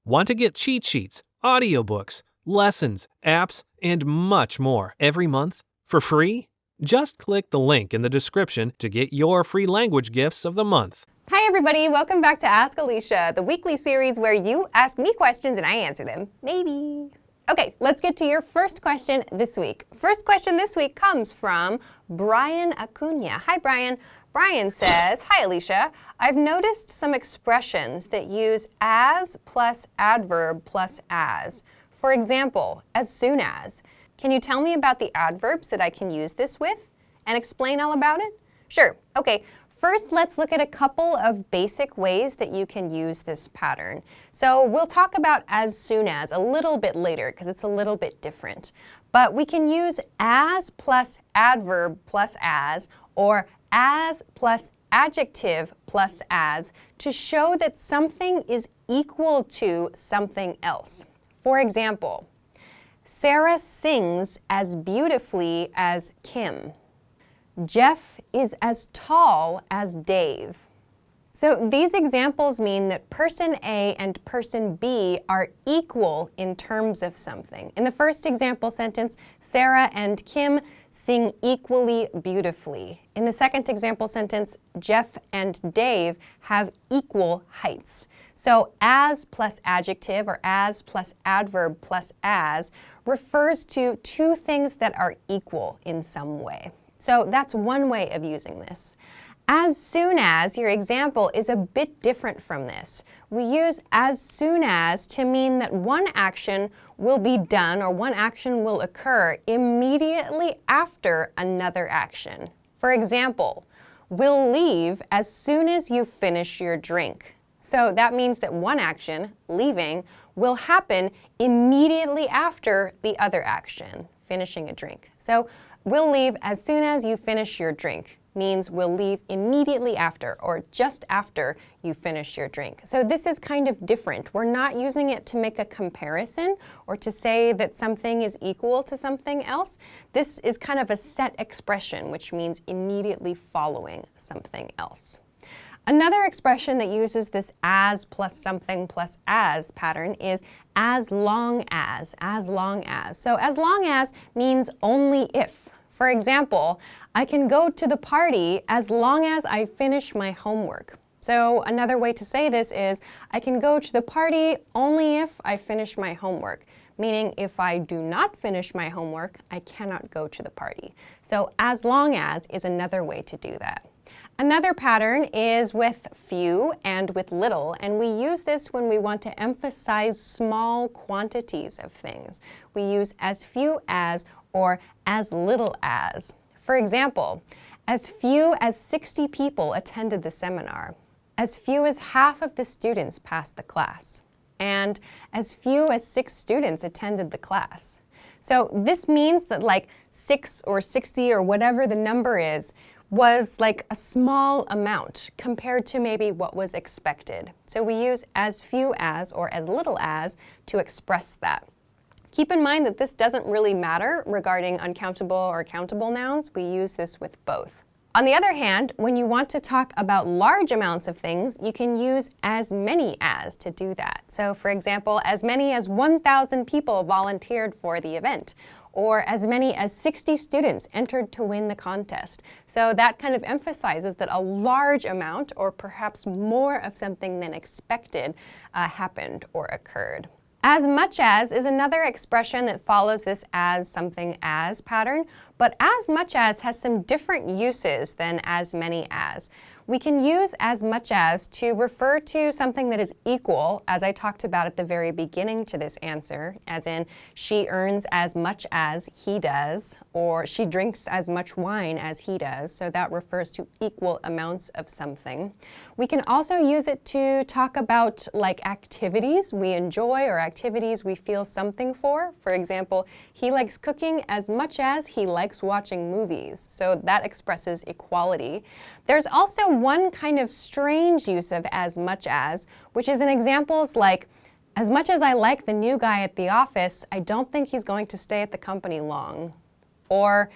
Want to get cheat sheets, audiobooks, lessons, apps, and much more every month for free? Just click the link in the description to get your free language gifts of the month. Hi everybody, welcome back to Ask Alisha, the weekly series where you ask me questions and I answer them. Maybe. Okay, let's get to your first question this week. First question this week comes from Brian Acuna. Hi Brian. Brian says, hi Alisha, I've noticed some expressions that use as plus adverb plus as. For example, as soon as. Can you tell me about the adverbs that I can use this with and explain all about it? Sure. Okay, first let's look at a couple of basic ways that you can use this pattern. So we'll talk about as soon as a little bit later because it's a little bit different. But we can use as plus adverb plus as or as plus adjective plus as to show that something is equal to something else. For example, Sarah sings as beautifully as Kim. Jeff is as tall as Dave. So these examples mean that person A and person B are equal in terms of something. In the first example sentence, Sarah and Kim sing equally beautifully. In the second example sentence, Jeff and Dave have equal heights. So as plus adjective or as plus adverb plus as refers to two things that are equal in some way. So that's one way of using this. As soon as, your example, is a bit different from this. We use as soon as to mean that one action will be done or one action will occur immediately after another action. For example, we'll leave as soon as you finish your drink. So that means that one action, leaving, will happen immediately after the other action, finishing a drink. So we'll leave as soon as you finish your drink means we'll leave immediately after or just after you finish your drink. So this is kind of different. We're not using it to make a comparison or to say that something is equal to something else. This is kind of a set expression, which means immediately following something else. Another expression that uses this as plus something plus as pattern is as long as, as long as. So as long as means only if. For example, I can go to the party as long as I finish my homework. So another way to say this is I can go to the party only if I finish my homework, meaning if I do not finish my homework, I cannot go to the party. So as long as is another way to do that. Another pattern is with few and with little, and we use this when we want to emphasize small quantities of things. We use as few as or as little as. For example, as few as 60 people attended the seminar. As few as half of the students passed the class. And as few as 6 students attended the class. So this means that like 6 or 60 or whatever the number is was like a small amount compared to maybe what was expected. So we use as few as or as little as to express that. Keep in mind that this doesn't really matter regarding uncountable or countable nouns. We use this with both. On the other hand, when you want to talk about large amounts of things, you can use as many as to do that. So for example, as many as 1,000 people volunteered for the event, or as many as 60 students entered to win the contest. So that kind of emphasizes that a large amount, or perhaps more of something than expected, happened or occurred. As much as is another expression that follows this as something as pattern, but as much as has some different uses than as many as. We can use as much as to refer to something that is equal, as I talked about at the very beginning to this answer, as in she earns as much as he does, or she drinks as much wine as he does, so that refers to equal amounts of something. We can also use it to talk about like activities we enjoy or activities we feel something for. For example, he likes cooking as much as he likes watching movies, so that expresses equality. There's also one kind of strange use of as much as, which is in examples like, as much as I like the new guy at the office, I don't think he's going to stay at the company long. Or,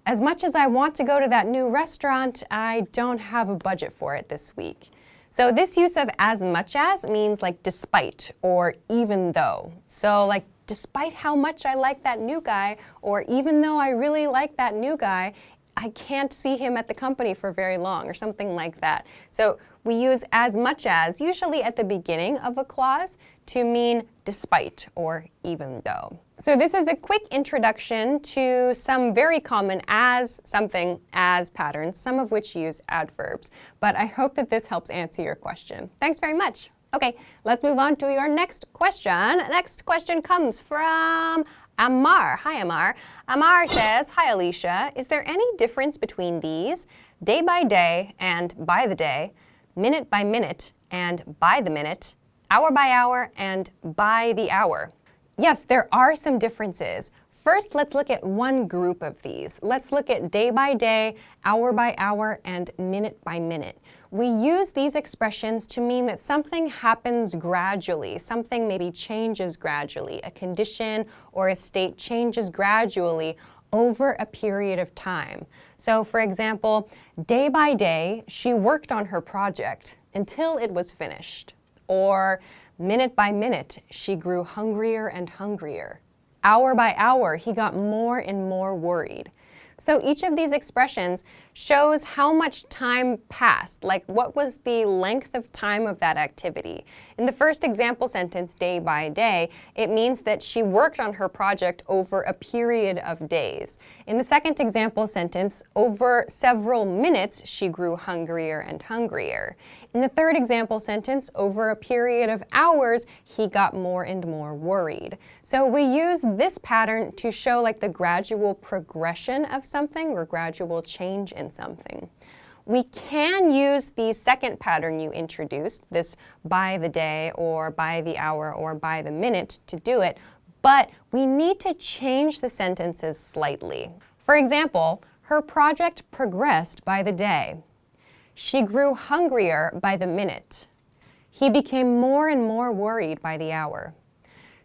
as much as I want to go to that new restaurant, I don't have a budget for it this week. So this use of as much as means like despite or even though. So like despite how much I like that new guy, or even though I really like that new guy, I can't see him at the company for very long, or something like that. So we use as much as usually at the beginning of a clause to mean despite or even though. So this is a quick introduction to some very common as something as patterns, some of which use adverbs. But I hope that this helps answer your question. Thanks very much. Okay, let's move on to your next question. Next question comes from Amar. Hi, Amar. Amar says, hi, Alisha. Is there any difference between these, day by day and by the day, minute by minute and by the minute, hour by hour and by the hour? Yes, there are some differences. First, let's look at one group of these. Let's look at day by day, hour by hour, and minute by minute. We use these expressions to mean that something happens gradually, something maybe changes gradually, a condition or a state changes gradually over a period of time. So for example, day by day, she worked on her project until it was finished. Or minute by minute, she grew hungrier and hungrier. Hour by hour, he got more and more worried. So each of these expressions shows how much time passed, like what was the length of time of that activity. In the first example sentence, day by day, it means that she worked on her project over a period of days. In the second example sentence, over several minutes, she grew hungrier and hungrier. In the third example sentence, over a period of hours, he got more and more worried. So we use this pattern to show like the gradual progression of something or gradual change in something. We can use the second pattern you introduced, this by the day or by the hour or by the minute to do it, but we need to change the sentences slightly. For example, her project progressed by the day. She grew hungrier by the minute. He became more and more worried by the hour.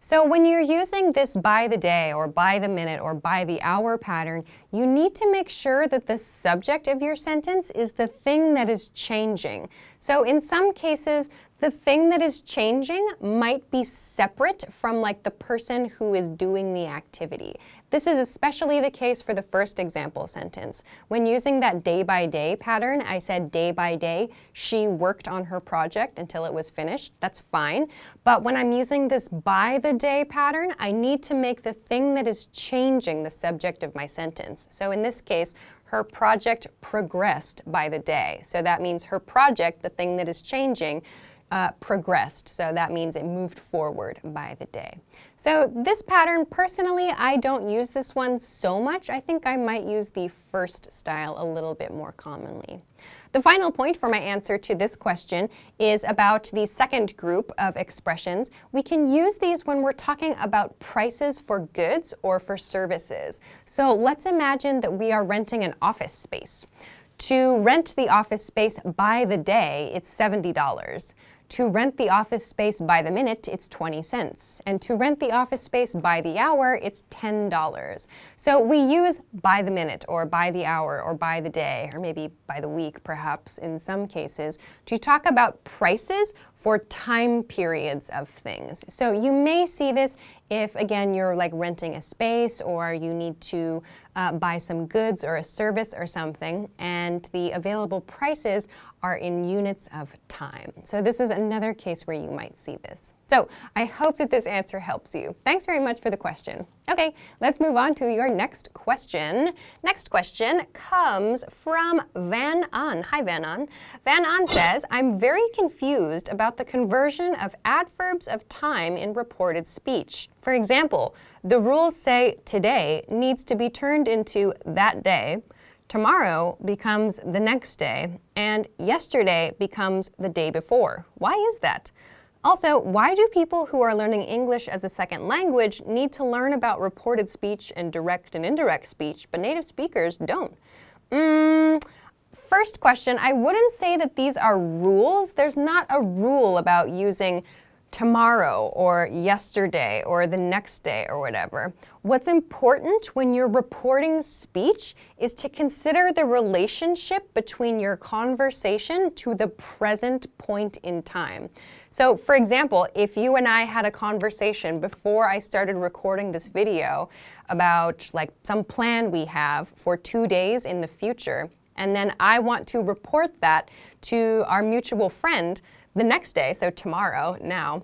So when you're using this by the day or by the minute or by the hour pattern, you need to make sure that the subject of your sentence is the thing that is changing. So in some cases, the thing that is changing might be separate from like the person who is doing the activity. This is especially the case for the first example sentence. When using that day by day pattern, I said day by day, she worked on her project until it was finished. That's fine. But when I'm using this by the day pattern, I need to make the thing that is changing the subject of my sentence. So in this case, her project progressed by the day. So that means her project, the thing that is changing, progressed. So that means it moved forward by the day. So this pattern, personally, I don't use this one so much. I think I might use the first style a little bit more commonly. The final point for my answer to this question is about the second group of expressions. We can use these when we're talking about prices for goods or for services. So let's imagine that we are renting an office space. To rent the office space by the day, it's $70. To rent the office space by the minute, it's 20 cents. And to rent the office space by the hour, it's $10. So we use by the minute or by the hour or by the day or maybe by the week perhaps in some cases to talk about prices for time periods of things. So you may see this if, again, you're like renting a space or you need to buy some goods or a service or something, and the available prices are in units of time. So this is another case where you might see this. So I hope that this answer helps you. Thanks very much for the question. Okay, let's move on to your next question. Next question comes from Van An. Hi, Van An. Van An says, I'm very confused about the conversion of adverbs of time in reported speech. For example, the rules say today needs to be turned into that day, tomorrow becomes the next day, and yesterday becomes the day before. Why is that? Also, why do people who are learning English as a second language need to learn about reported speech and direct and indirect speech, but native speakers don't? First question, I wouldn't say that these are rules. There's not a rule about using tomorrow or yesterday or the next day or whatever. What's important when you're reporting speech is to consider the relationship between your conversation to the present point in time. So, for example, if you and I had a conversation before I started recording this video about like some plan we have for 2 days in the future, and then I want to report that to our mutual friend the next day, so tomorrow, now,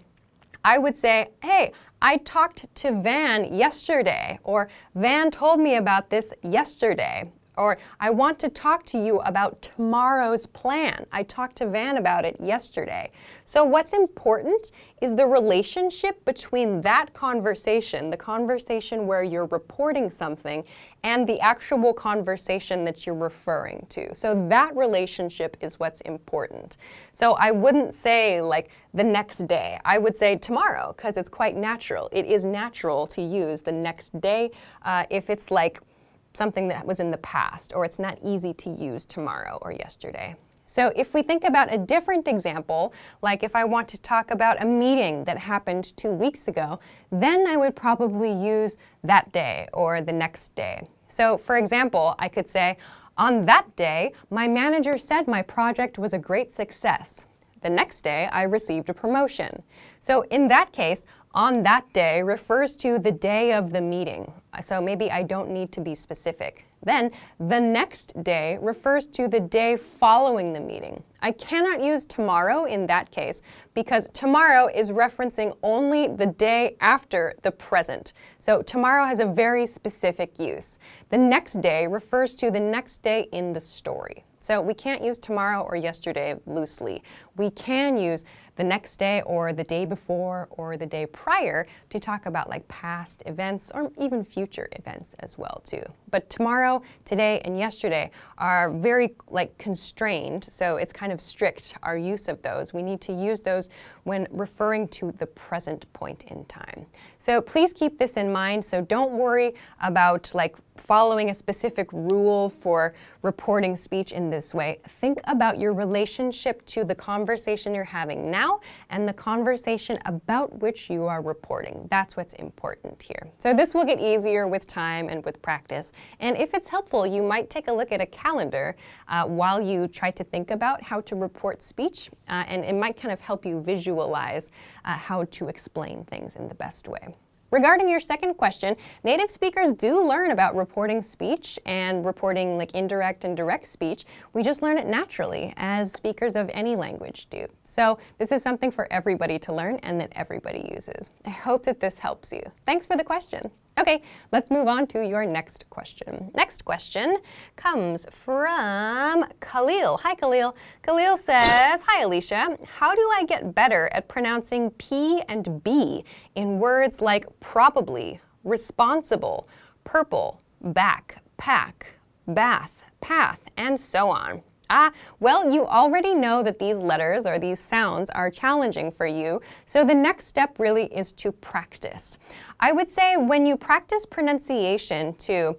I would say, hey, I talked to Van yesterday, or Van told me about this yesterday, or I want to talk to you about tomorrow's plan. I talked to Van about it yesterday. So what's important is the relationship between that conversation, the conversation where you're reporting something, and the actual conversation that you're referring to. So that relationship is what's important. So I wouldn't say like the next day. I would say tomorrow, because it's quite natural. It is natural to use the next day if it's like something that was in the past, or it's not easy to use tomorrow or yesterday. So if we think about a different example, like if I want to talk about a meeting that happened 2 weeks ago, then I would probably use that day or the next day. So for example, I could say, on that day, my manager said my project was a great success. The next day, I received a promotion. So in that case, on that day refers to the day of the meeting. So maybe I don't need to be specific. Then the next day refers to the day following the meeting. I cannot use tomorrow in that case because tomorrow is referencing only the day after the present. So tomorrow has a very specific use. The next day refers to the next day in the story. So we can't use tomorrow or yesterday loosely. We can use the next day or the day before or the day prior to talk about like past events or even future events as well too. But tomorrow, today, and yesterday are very like constrained, so it's kind of strict, our use of those. We need to use those when referring to the present point in time. So please keep this in mind. So don't worry about like following a specific rule for reporting speech in this way. Think about your relationship to the conversation you're having now and the conversation about which you are reporting. That's what's important here. So this will get easier with time and with practice. And if it's helpful, you might take a look at a calendar while you try to think about how to report speech, and it might kind of help you visualize how to explain things in the best way. Regarding your second question, native speakers do learn about reporting speech and reporting like indirect and direct speech. We just learn it naturally, as speakers of any language do. So this is something for everybody to learn and that everybody uses. I hope that this helps you. Thanks for the questions. Okay, let's move on to your next question. Next question comes from Khalil. Hi, Khalil. Khalil says, hi, Alisha. How do I get better at pronouncing P and B in words like probably, responsible, purple, back, pack, bath, path, and so on? Well, you already know that these letters or these sounds are challenging for you, so the next step really is to practice. I would say when you practice pronunciation too,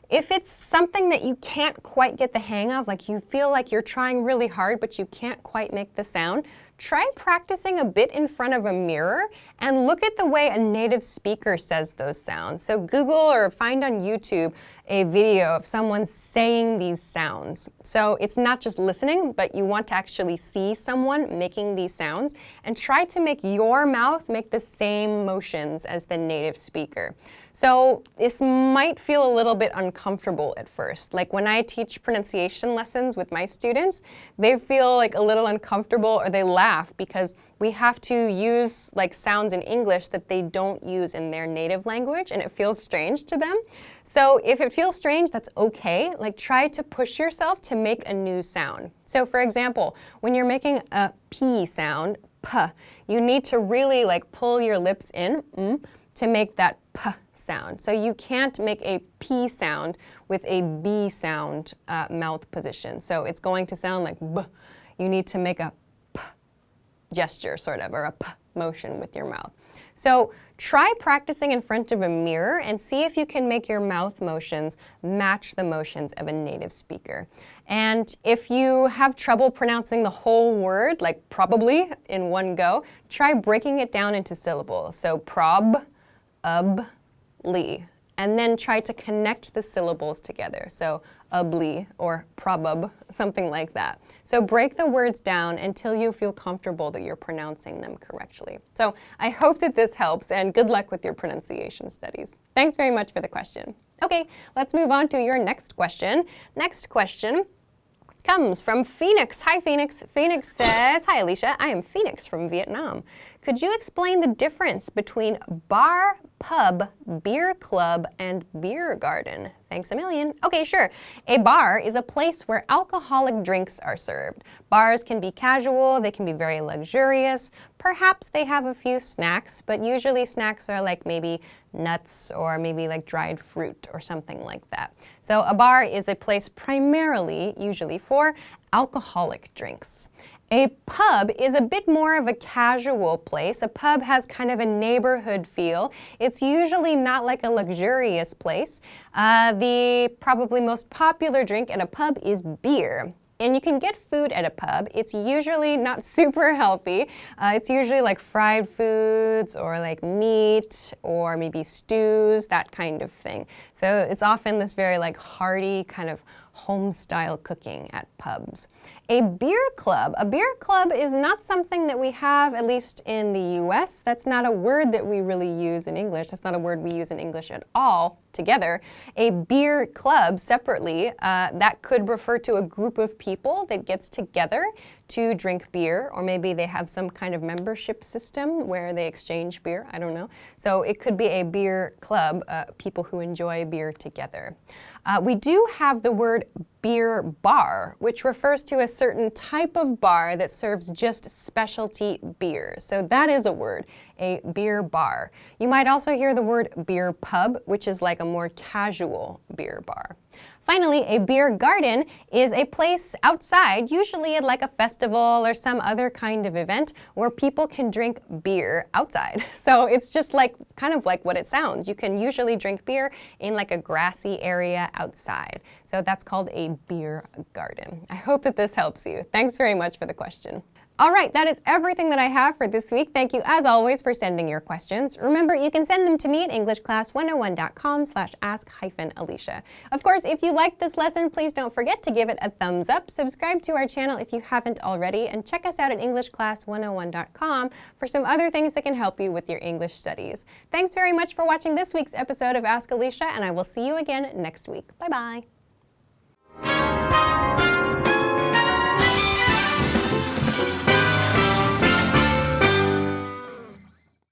if it's something that you can't quite get the hang of, like you feel like you're trying really hard but you can't quite make the sound, try practicing a bit in front of a mirror and look at the way a native speaker says those sounds. So Google or find on YouTube a video of someone saying these sounds. So it's not just listening, but you want to actually see someone making these sounds and try to make your mouth make the same motions as the native speaker. So this might feel a little bit uncomfortable at first. Like when I teach pronunciation lessons with my students, they feel like a little uncomfortable or they laugh because we have to use like sounds in English that they don't use in their native language, and it feels strange to them. So if it feels strange, that's okay. Like try to push yourself to make a new sound. So for example, when you're making a P sound, P, you need to really like pull your lips in to make that P sound. So you can't make a P sound with a B sound mouth position. So it's going to sound like B. You need to make a gesture sort of, or a P motion with your mouth. So try practicing in front of a mirror and see if you can make your mouth motions match the motions of a native speaker. And if you have trouble pronouncing the whole word, like probably in one go, try breaking it down into syllables. So prob, ly. And then try to connect the syllables together. So ubly or probub, something like that. So break the words down until you feel comfortable that you're pronouncing them correctly. So I hope that this helps, and good luck with your pronunciation studies. Thanks very much for the question. Okay, let's move on to your next question. Next question comes from Phoenix. Hi, Phoenix. Phoenix says, hi, Alisha. I am Phoenix from Vietnam. Could you explain the difference between bar, pub, beer club, and beer garden? Thanks a million. Okay, sure. A bar is a place where alcoholic drinks are served. Bars can be casual, they can be very luxurious. Perhaps they have a few snacks, but usually snacks are like maybe nuts or maybe like dried fruit or something like that. So a bar is a place primarily, usually for alcoholic drinks. A pub is a bit more of a casual place. A pub has kind of a neighborhood feel. It's usually not like a luxurious place. The probably most popular drink at a pub is beer. And you can get food at a pub. It's usually not super healthy. It's usually like fried foods or like meat or maybe stews, that kind of thing. So it's often this very like hearty kind of home-style cooking at pubs. A beer club is not something that we have, at least in the US. That's not a word that we really use in English. That's not a word we use in English at all together. A beer club, separately, that could refer to a group of people that gets together to drink beer, or maybe they have some kind of membership system where they exchange beer, I don't know. So it could be a beer club, people who enjoy beer together. We do have the word beer bar, which refers to a certain type of bar that serves just specialty beer. So that is a word, a beer bar. You might also hear the word beer pub, which is like a more casual beer bar. Finally, a beer garden is a place outside, usually at like a festival or some other kind of event, where people can drink beer outside. So it's just like kind of like what it sounds. You can usually drink beer in like a grassy area outside. So that's called a beer garden. I hope that this helps you. Thanks very much for the question. All right, that is everything that I have for this week. Thank you, as always, for sending your questions. Remember, you can send them to me at englishclass101.com/ask-Alisha. Of course, if you liked this lesson, please don't forget to give it a thumbs up, subscribe to our channel if you haven't already, and check us out at englishclass101.com for some other things that can help you with your English studies. Thanks very much for watching this week's episode of Ask Alisha, and I will see you again next week. Bye-bye.